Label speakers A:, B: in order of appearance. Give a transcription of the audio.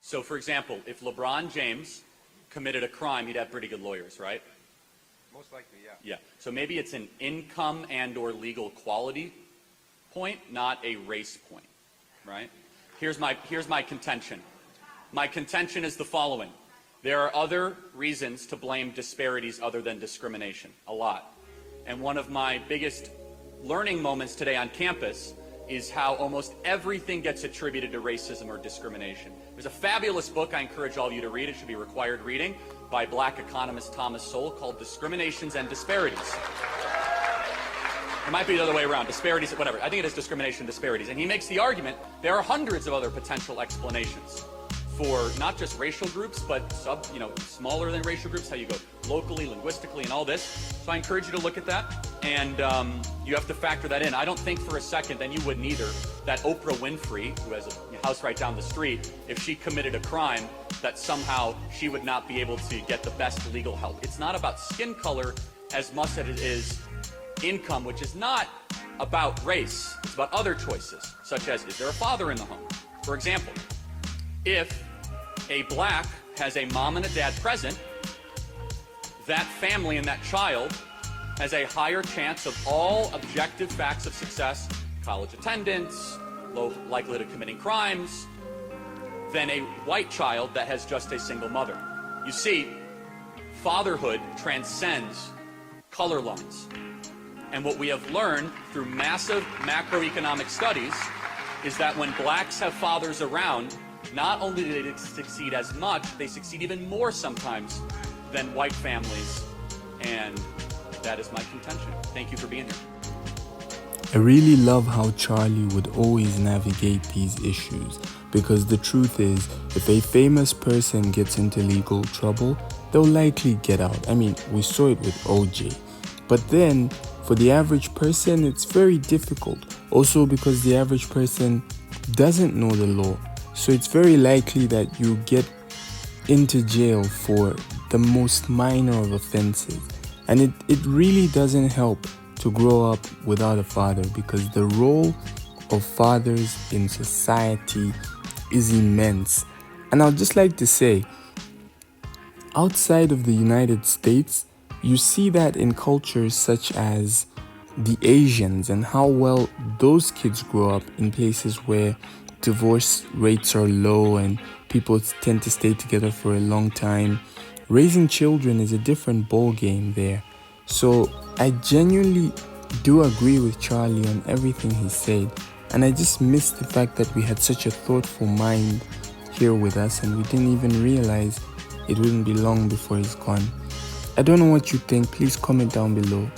A: So, for example, if LeBron James committed a crime, he'd have pretty good lawyers, right?
B: Most likely, yeah.
A: Yeah. So maybe it's an income and or legal quality point, not a race point, right? Here's my contention. My contention is the following. There are other reasons to blame disparities other than discrimination, a lot. And one of my biggest learning moments today on campus is how almost everything gets attributed to racism or discrimination. There's a fabulous book I encourage all of you to read. It should be required reading by black economist Thomas Sowell called Discriminations and Disparities. It might be the other way around, disparities, whatever. I think it is discrimination, disparities. And he makes the argument there are hundreds of other potential explanations for not just racial groups, but smaller than racial groups, how you go locally, linguistically, and all this. So I encourage you to look at that, and you have to factor that in. I don't think for a second, and you wouldn't either, that Oprah Winfrey, who has a house right down the street, if she committed a crime, that somehow she would not be able to get the best legal help. It's not about skin color as much as it is income, which is not about race. It's about other choices, such as, is there a father in the home? For example, if a black has a mom and a dad present, that family and that child has a higher chance of all objective facts of success, college attendance, low likelihood of committing crimes, than a white child that has just a single mother. You see, fatherhood transcends color lines. And what we have learned through massive macroeconomic studies is that when blacks have fathers around, not only do they succeed as much, they succeed even more sometimes than white families. And that is my contention. Thank you for being here.
C: I really love how Charlie would always navigate these issues, because the truth is, if a famous person gets into legal trouble, they'll likely get out. I mean, we saw it with OJ. But then, for the average person, it's very difficult. Also because the average person doesn't know the law. So it's very likely that you get into jail for the most minor of offenses. And it really doesn't help to grow up without a father, because the role of fathers in society is immense. And I'd just like to say, outside of the United States, you see that in cultures such as the Asians and how well those kids grow up in places where divorce rates are low and people tend to stay together for a long time. Raising children is a different ball game there. So I genuinely do agree with Charlie on everything he said, and I just miss the fact that we had such a thoughtful mind here with us and we didn't even realize it wouldn't be long before he's gone. I don't know what you think. Please comment down below.